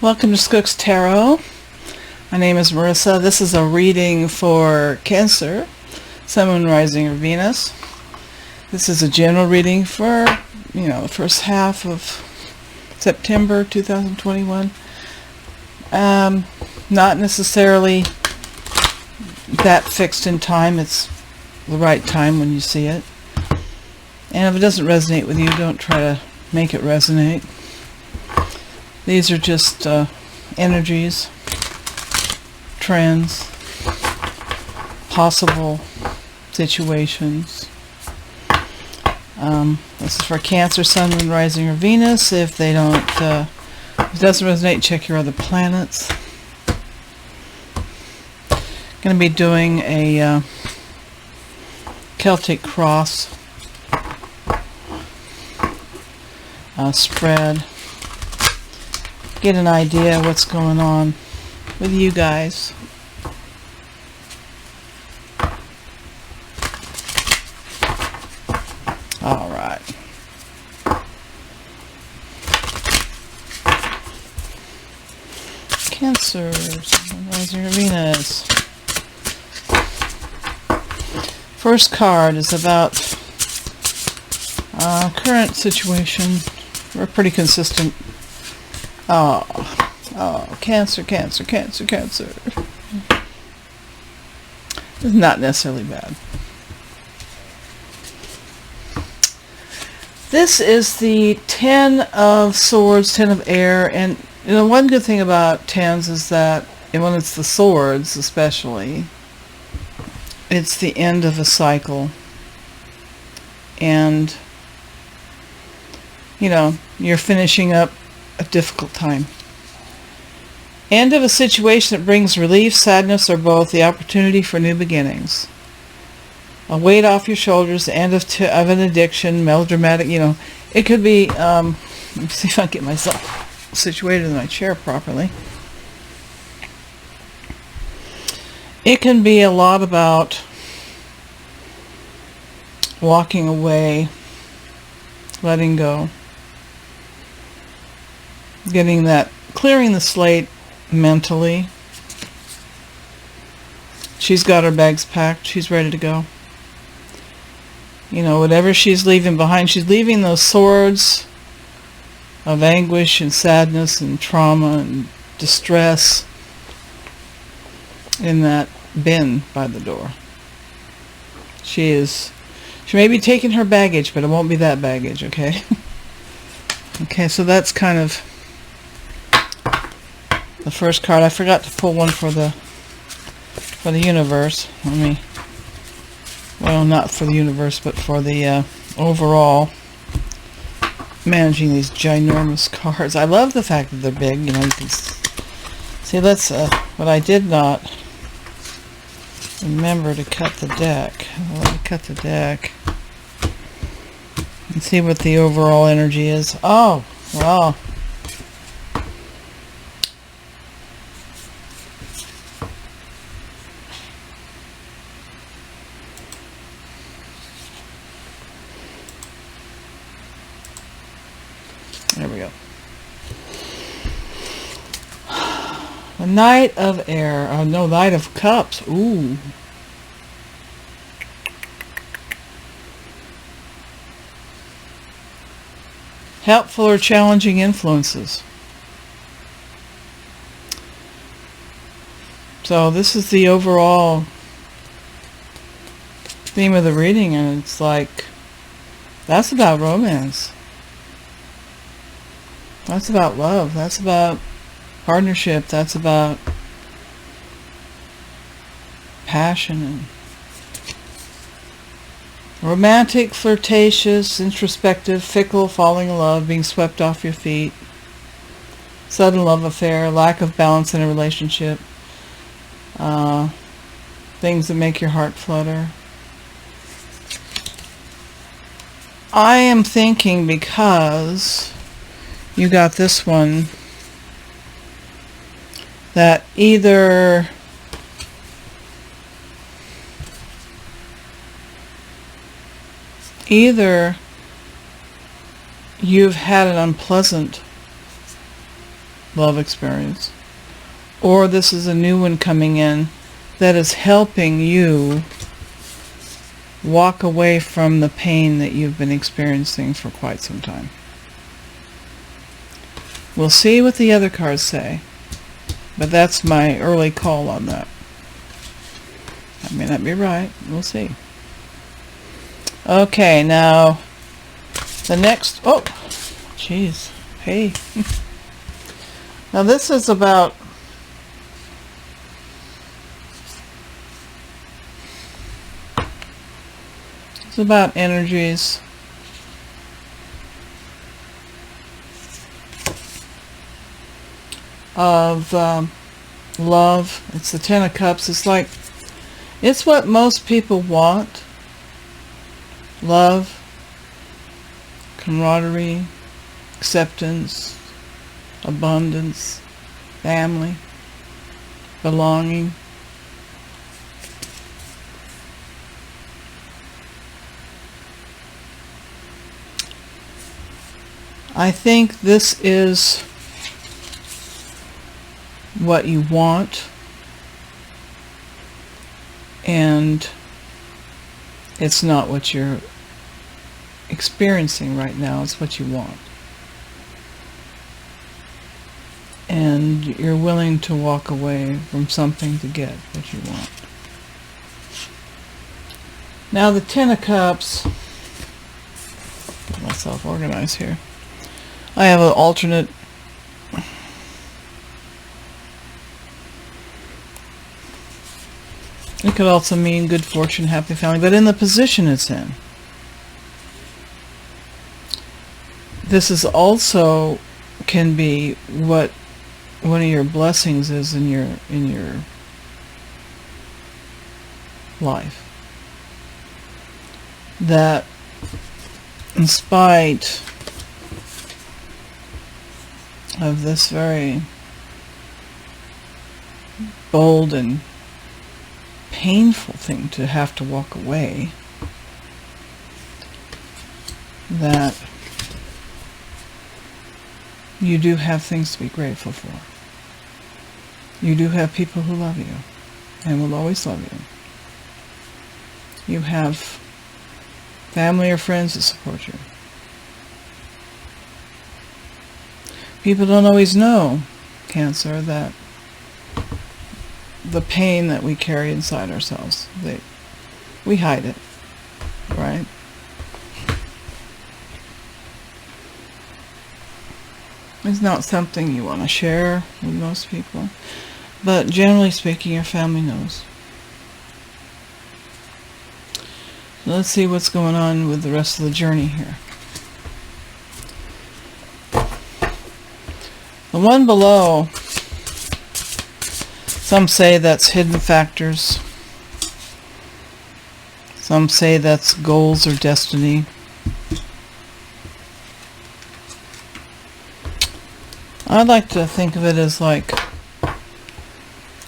Welcome to Skook's Taro. My name is Marissa. This is a reading for Cancer, Sun, Moon, Rising, or Venus. This is a general reading for, the first half of September 2021. Not necessarily that fixed in time. It's the right time when you see it. And if it doesn't resonate with you, don't try to make it resonate. These are just energies, trends, possible situations. This is for Cancer, Sun, Moon, Rising, or Venus. If it doesn't resonate, check your other planets. Going to be doing a Celtic cross spread. Get an idea of what's going on with you guys. All right. Cancer, Rising, or Venus. First card is about current situation. We're pretty consistent. Oh, Cancer. It's not necessarily bad. This is the 10 of Swords, 10 of Air, and one good thing about 10s is that, and when it's the swords especially, it's the end of a cycle. And, you're finishing up a difficult time. End of a situation that brings relief, sadness, or both, the opportunity for new beginnings. A weight off your shoulders, the end of an addiction, melodramatic, it could be, let me see if I can get myself situated in my chair properly. It can be a lot about walking away, letting go, clearing the slate mentally. She's got her bags packed. She's ready to go. Whatever she's leaving behind, she's leaving those swords of anguish and sadness and trauma and distress in that bin by the door. She may be taking her baggage, but it won't be that baggage, okay? Okay, so that's kind of the first card. I forgot to pull one for the universe. Not for the universe, but for the overall managing these ginormous cards. I love the fact that they're big. You can see. But I did not remember to cut the deck. Let me cut the deck and see what the overall energy is. Oh, wow. There we go. The Knight of Air. Oh, no, Knight of Cups. Ooh. Helpful or challenging influences. So this is the overall theme of the reading, and it's like, that's about romance. That's about love. That's about partnership. That's about passion and romantic, flirtatious, introspective, fickle, falling in love, being swept off your feet, sudden love affair, lack of balance in a relationship, things that make your heart flutter. I am thinking, because you got this one, that either you've had an unpleasant love experience, or this is a new one coming in that is helping you walk away from the pain that you've been experiencing for quite some time. We'll see what the other cards say, but that's my early call on that. I may not be right. We'll see. Okay, now the next... Oh, jeez. Hey. Now this is about... It's about energies. Of love. It's the Ten of Cups. It's like... It's what most people want. Love, camaraderie, acceptance, abundance, family, belonging. I think this is what you want, and it's not what you're experiencing right now. It's what you want. And you're willing to walk away from something to get what you want. Now the Ten of Cups, get myself organized here. I have an alternate. It could also mean good fortune, happy family, but in the position it's in. This is also can be what one of your blessings is in your life. That in spite of this very bold and painful thing to have to walk away, that you do have things to be grateful for. You do have people who love you and will always love you. You have family or friends that support you. People don't always know, Cancer, that the pain that we carry inside ourselves, we hide it, right? It's not something you want to share with most people, but generally speaking, your family knows. So let's see what's going on with the rest of the journey here. The one below, some say that's hidden factors. Some say that's goals or destiny. I like to think of it as like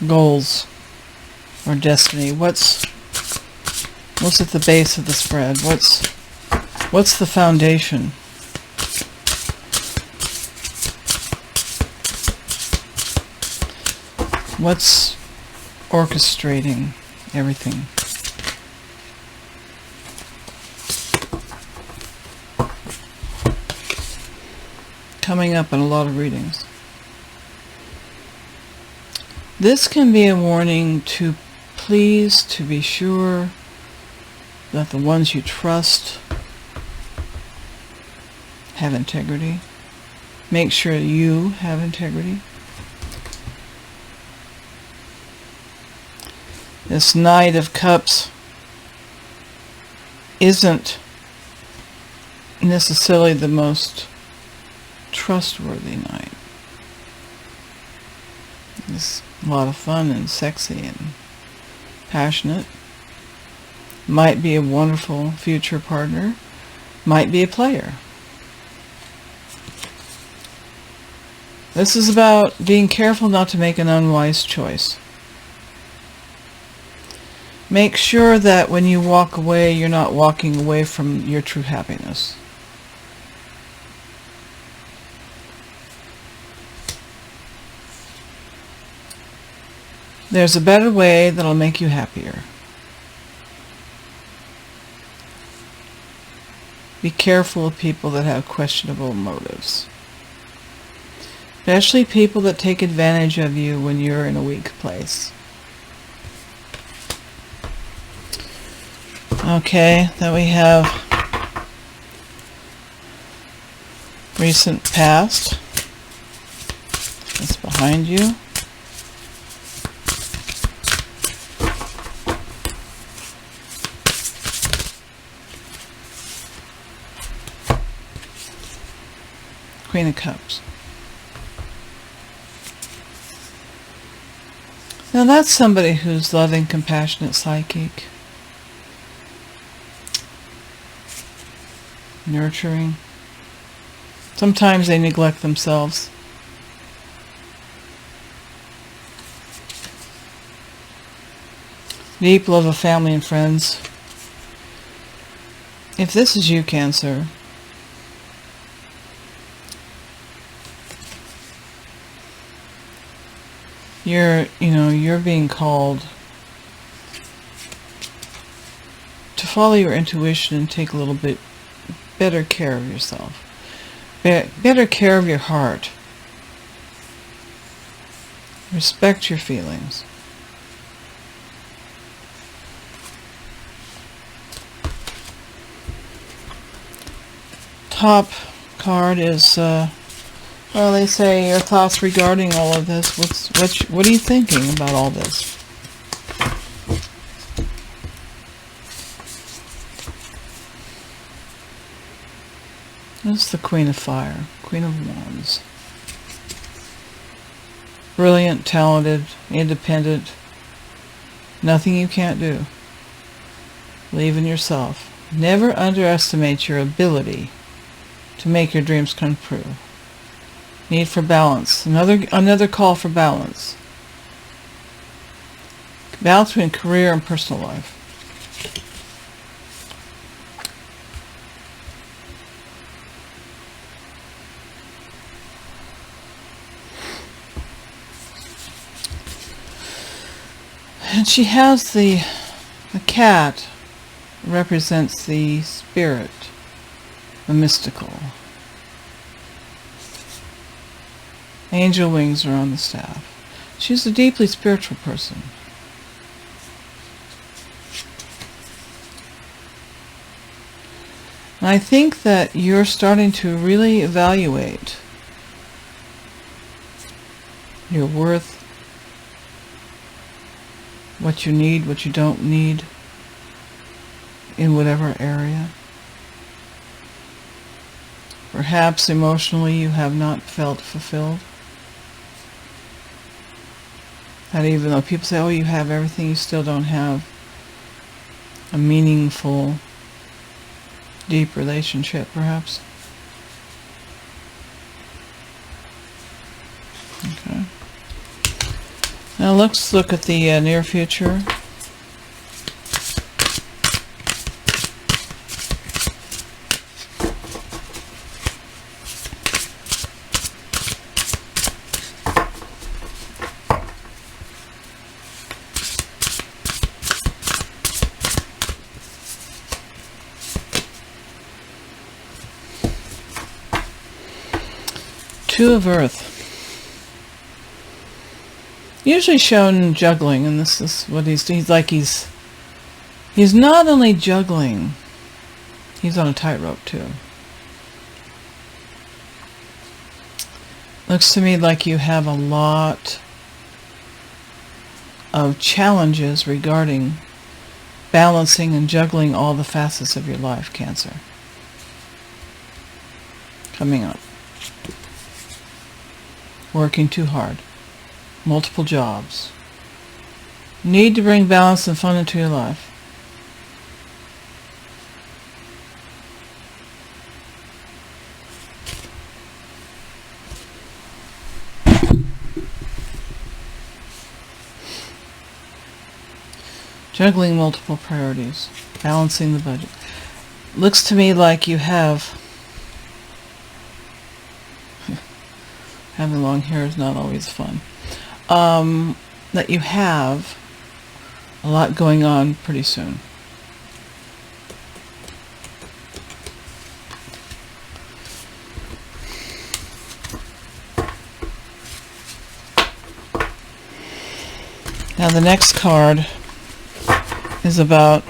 goals or destiny. What's at the base of the spread? What's the foundation? What's orchestrating everything? Coming up in a lot of readings. This can be a warning to please to be sure that the ones you trust have integrity. Make sure you have integrity. This Knight of Cups isn't necessarily the most trustworthy knight. It's a lot of fun and sexy and passionate. Might be a wonderful future partner. Might be a player. This is about being careful not to make an unwise choice. Make sure that when you walk away, you're not walking away from your true happiness. There's a better way that'll make you happier. Be careful of people that have questionable motives. Especially people that take advantage of you when you're in a weak place. Okay, then we have recent past. That's behind you. Queen of Cups. Now that's somebody who's loving, compassionate, psychic, nurturing. Sometimes they neglect themselves. Deep love of family and friends. If this is you, Cancer, you're being called to follow your intuition and take a little bit better care of yourself. Better care of your heart. Respect your feelings. Top card is, well, they say your thoughts regarding all of this. What are you thinking about all this? This is the Queen of Fire, Queen of Wands. Brilliant, talented, independent. Nothing you can't do. Believe in yourself. Never underestimate your ability to make your dreams come true. Need for balance. Another call for balance. Balance between career and personal life. And she has the cat represents the spirit, the mystical. Angel wings are on the staff. She's a deeply spiritual person. And I think that you're starting to really evaluate your worth, what you need, what you don't need in whatever area. Perhaps emotionally you have not felt fulfilled. That even though people say, oh, you have everything, you still don't have a meaningful, deep relationship, perhaps. Okay. Now let's look at the near future. Two of Earth. Usually shown juggling, and this is what he's doing. He's not only juggling, he's on a tightrope too. Looks to me like you have a lot of challenges regarding balancing and juggling all the facets of your life, Cancer. Coming up. Working too hard. Multiple jobs. Need to bring balance and fun into your life. Juggling multiple priorities. Balancing the budget. Looks to me like you have... Having long hair is not always fun. that you have a lot going on pretty soon. Now the next card is about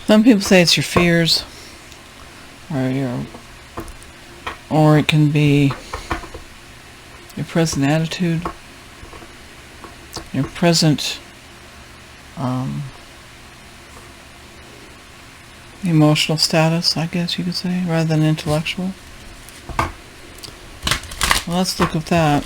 some people say it's your fears, or it can be your present attitude, your present emotional status, I guess you could say, rather than intellectual. Well, let's look at that.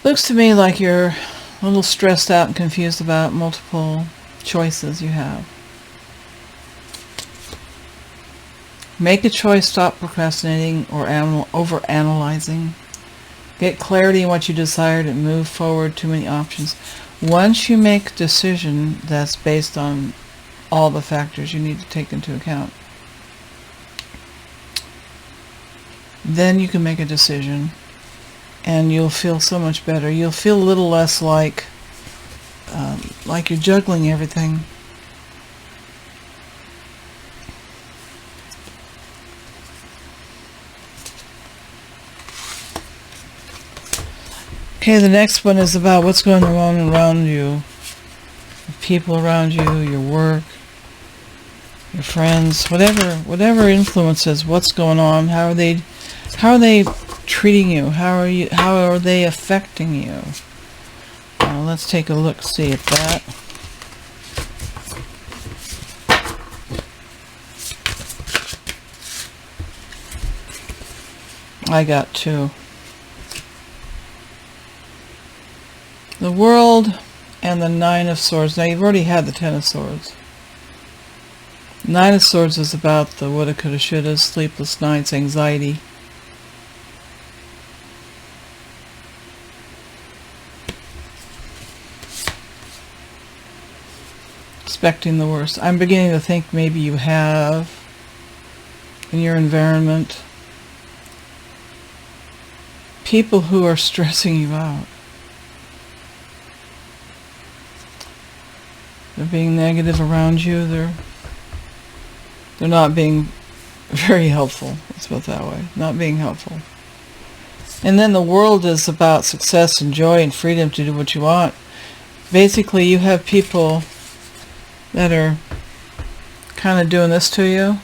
Looks to me like you're a little stressed out and confused about multiple choices you have. Make a choice, stop procrastinating or over-analyzing. Get clarity in what you desired and move forward. Too many options. Once you make a decision that's based on all the factors you need to take into account, then you can make a decision and you'll feel so much better. You'll feel a little less like you're juggling everything. Okay, the next one is about what's going on around you. The people around you, your work, your friends, whatever influences what's going on. How are they treating you? How are they affecting you? Let's take a look, see at that. I got two. The World and the Nine of Swords. Now you've already had the Ten of Swords. Nine of Swords is about the woulda, coulda, shoulda, sleepless nights, anxiety. Expecting the worst. I'm beginning to think maybe you have in your environment people who are stressing you out. They're being negative around you. They're not being very helpful. Let's put it that way. Not being helpful. And then the World is about success and joy and freedom to do what you want. Basically, you have people that are kind of doing this to you,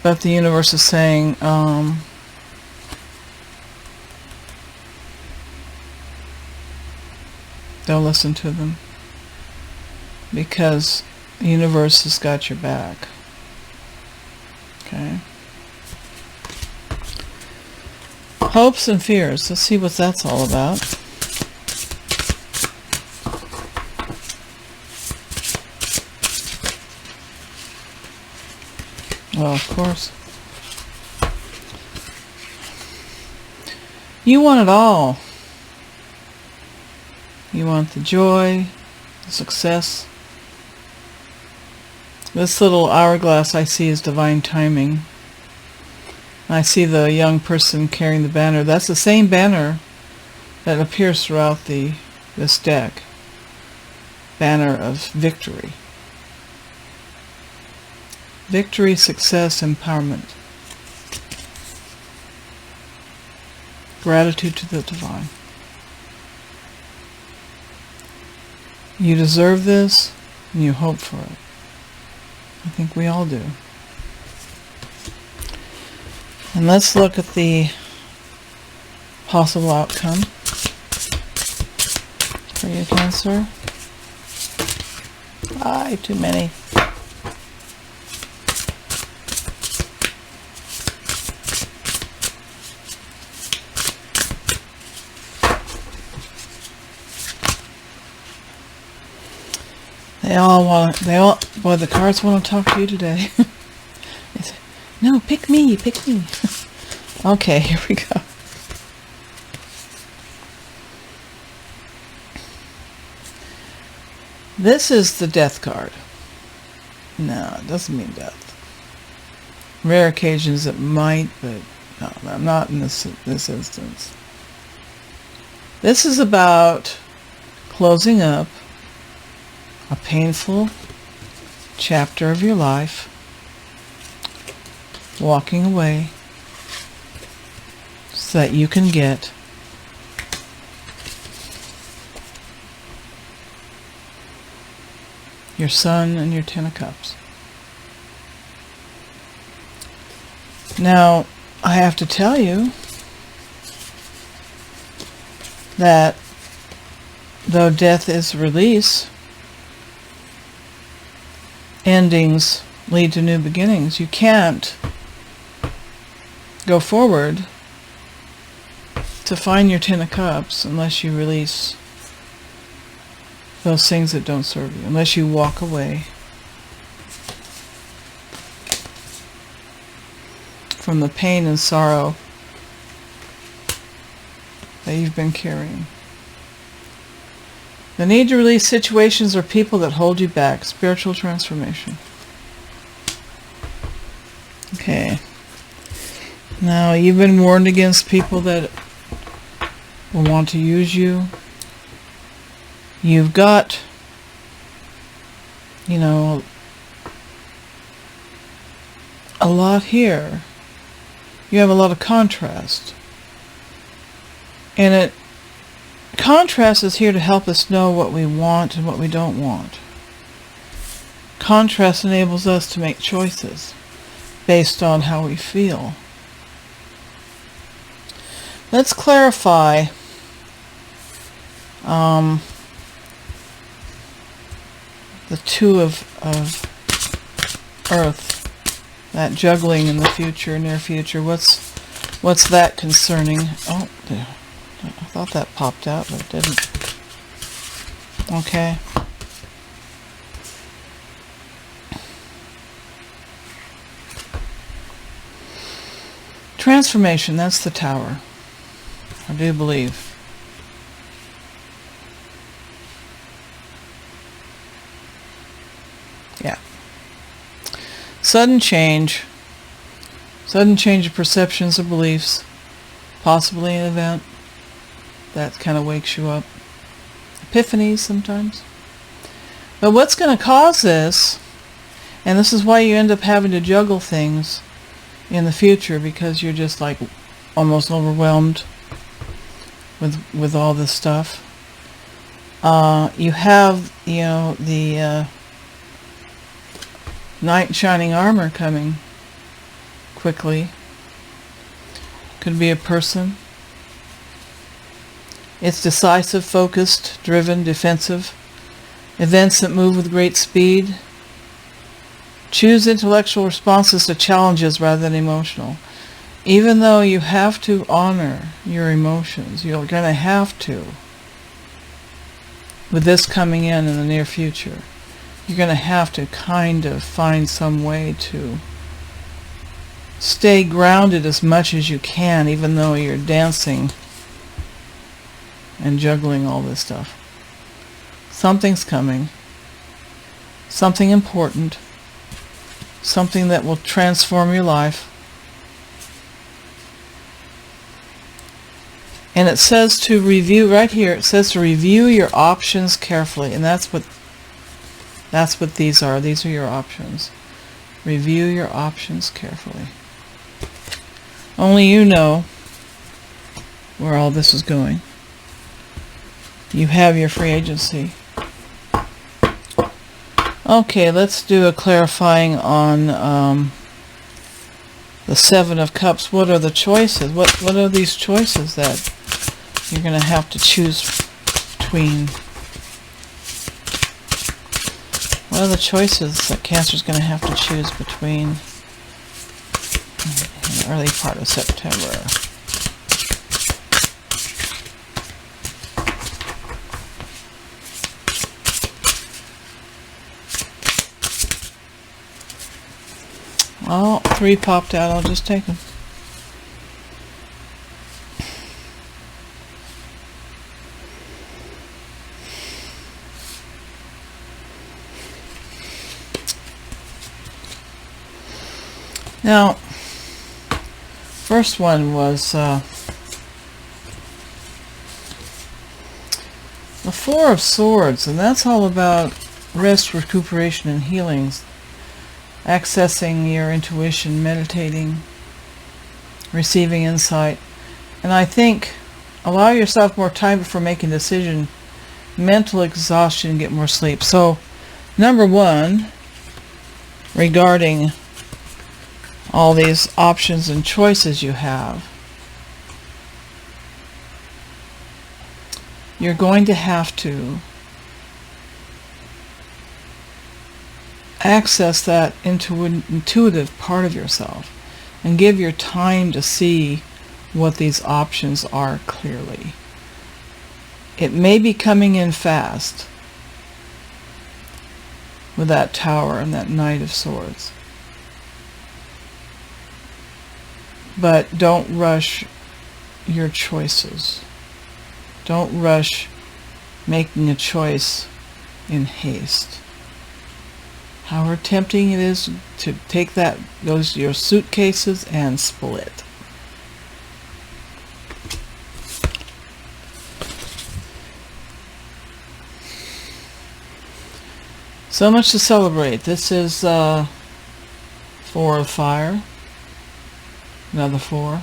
but the universe is saying, don't listen to them, because the universe has got your back. Okay. Hopes and fears. Let's see what that's all about. Well, of course. You want it all. You want the joy, the success. This little hourglass I see is divine timing. I see the young person carrying the banner. That's the same banner that appears throughout this deck. Banner of victory. Victory, success, empowerment. Gratitude to the divine. You deserve this, and you hope for it. I think we all do. And let's look at the possible outcome for you, Cancer. Too many. Boy, the cards want to talk to you today. No, pick me. Okay, here we go. This is the death card. No, it doesn't mean death. Rare occasions it might, but no, not in this instance. This is about closing up a painful chapter of your life, walking away so that you can get your Sun and your Ten of Cups. Now, I have to tell you that though death is release, endings lead to new beginnings. You can't go forward to find your Ten of Cups unless you release those things that don't serve you, unless you walk away from the pain and sorrow that you've been carrying. The need to release situations or people that hold you back. Spiritual transformation. Okay. Now, you've been warned against people that will want to use you. You've got, a lot here. You have a lot of contrast. And contrast is here to help us know what we want and what we don't want. Contrast enables us to make choices based on how we feel. Let's clarify the Two of Earth, that juggling in the future, near future. What's that concerning? Oh, there. I thought that popped out, but it didn't. Okay. Transformation, that's the Tower. I do believe. Yeah. Sudden change of perceptions or beliefs, possibly an event that kind of wakes you up. Epiphanies sometimes. But what's going to cause this, and this is why you end up having to juggle things in the future, because you're just like almost overwhelmed with all this stuff. You have, the Knight in Shining Armor coming quickly. Could be a person. It's decisive, focused, driven, defensive. Events that move with great speed. Choose intellectual responses to challenges rather than emotional. Even though you have to honor your emotions, you're going to have to. With this coming in the near future, you're going to have to kind of find some way to stay grounded as much as you can, even though you're dancing and juggling all this stuff. Something's coming. Something important. Something that will transform your life. And it says to review, right here, it says to review your options carefully. And that's what these are. These are your options. Review your options carefully. Only you know where all this is going. You have your free agency. Okay, let's do a clarifying on the Seven of Cups. What are the choices? What are these choices that you're going to have to choose between? What are the choices that Cancer's going to have to choose between in the early part of September? Oh, 3 popped out. I'll just take them. Now, first one was the Four of Swords, and that's all about rest, recuperation, and healings. Accessing your intuition, meditating, receiving insight. And I think allow yourself more time before making a decision. Mental exhaustion, get more sleep. So, number one, regarding all these options and choices you have, you're going to have to access that intuitive part of yourself and give your time to see what these options are clearly. It may be coming in fast with that Tower and that Knight of Swords. But don't rush your choices. Don't rush making a choice in haste. However tempting it is to take your suitcases and split. So much to celebrate. This is 4 of Fire. Another 4.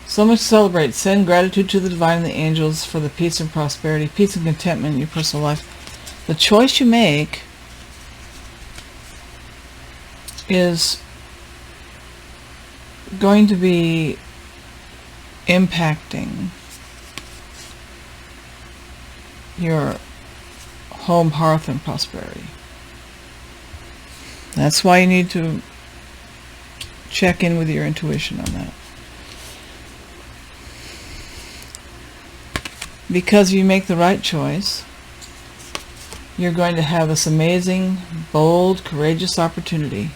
So much to celebrate. Send gratitude to the divine and the angels for the peace and prosperity, peace and contentment in your personal life. The choice you make is going to be impacting your home, hearth, and prosperity. That's why you need to check in with your intuition on that. Because if you make the right choice, you're going to have this amazing, bold, courageous opportunity.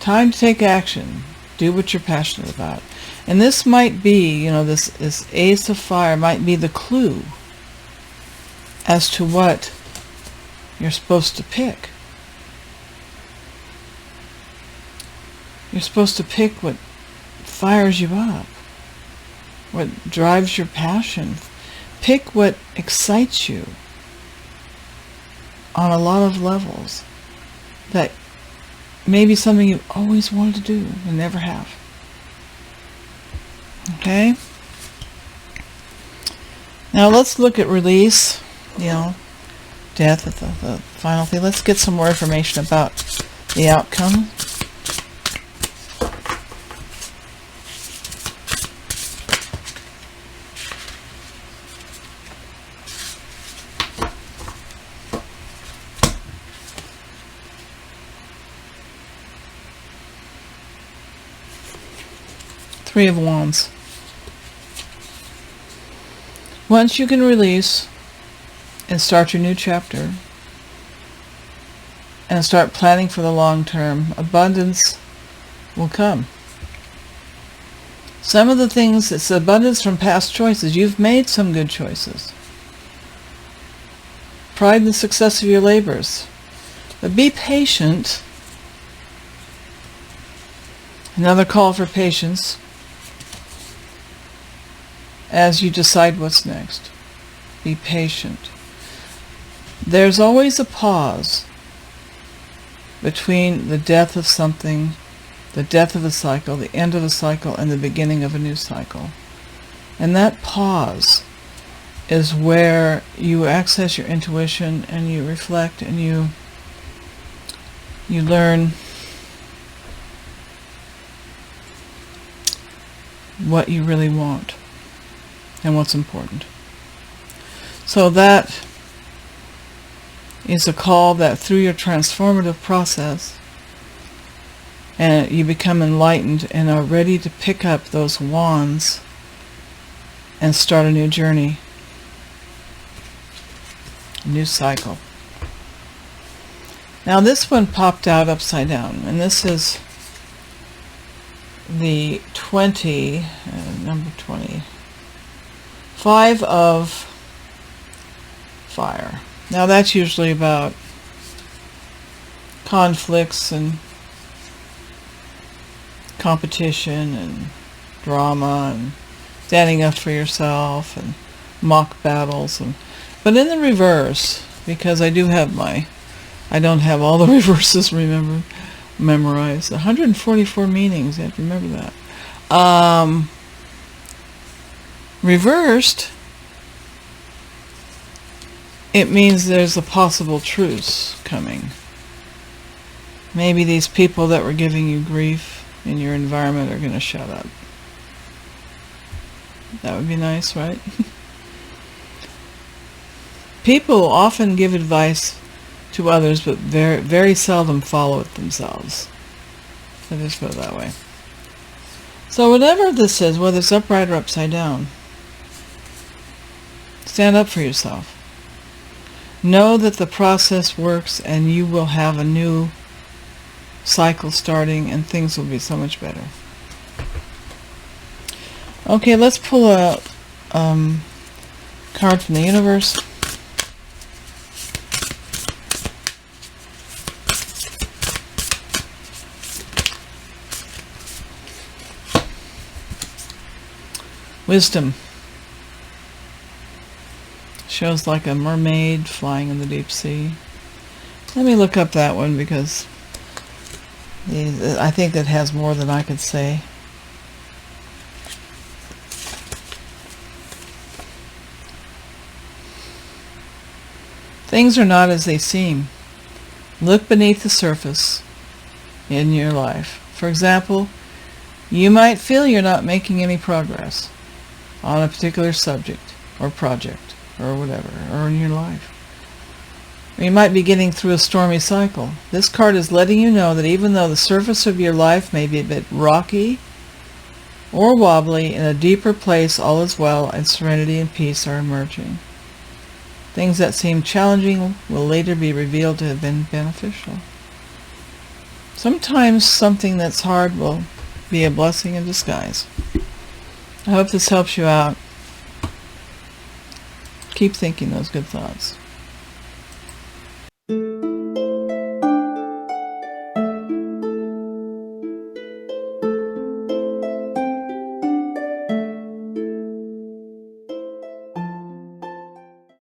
Time to take action. Do what you're passionate about. And this might be, this Ace of Fire might be the clue as to what you're supposed to pick. You're supposed to pick what fires you up, what drives your passion. Pick what excites you on a lot of levels that may be something you've always wanted to do and never have. Okay? Now let's look at release, death at the final thing. Let's get some more information about the outcome. Three of Wands. Once you can release and start your new chapter and start planning for the long term, abundance will come. Some of the things, it's abundance from past choices. You've made some good choices. Pride in the success of your labors. But be patient. Another call for patience as you decide what's next. Be patient. There's always a pause between the death of something, the death of a cycle, the end of a cycle, and the beginning of a new cycle. And that pause is where you access your intuition and you reflect and you learn what you really want and what's important. So that is a call that through your transformative process and you become enlightened and are ready to pick up those wands and start a new journey, a new cycle. Now this one popped out upside down, and this is the 20, number 20. 5 of Fire. Now that's usually about conflicts and competition and drama and standing up for yourself and mock battles. But in the reverse, because I don't have all the reverses memorized. 144 meanings, you have to remember that. Reversed, it means there's a possible truce coming. Maybe these people that were giving you grief in your environment are going to shut up. That would be nice, right? People often give advice to others, but very, very seldom follow it themselves. I'll just put it that way. So whatever this is, whether it's upright or upside down, stand up for yourself. Know that the process works and you will have a new cycle starting and things will be so much better. Okay, let's pull a card from the universe. Wisdom. Shows like a mermaid flying in the deep sea. Let me look up that one because I think that has more than I could say. Things are not as they seem. Look beneath the surface in your life. For example, you might feel you're not making any progress on a particular subject or project or whatever, or in your life. Or you might be getting through a stormy cycle. This card is letting you know that even though the surface of your life may be a bit rocky or wobbly, in a deeper place all is well and serenity and peace are emerging. Things that seem challenging will later be revealed to have been beneficial. Sometimes something that's hard will be a blessing in disguise. I hope this helps you out. Keep thinking those good thoughts.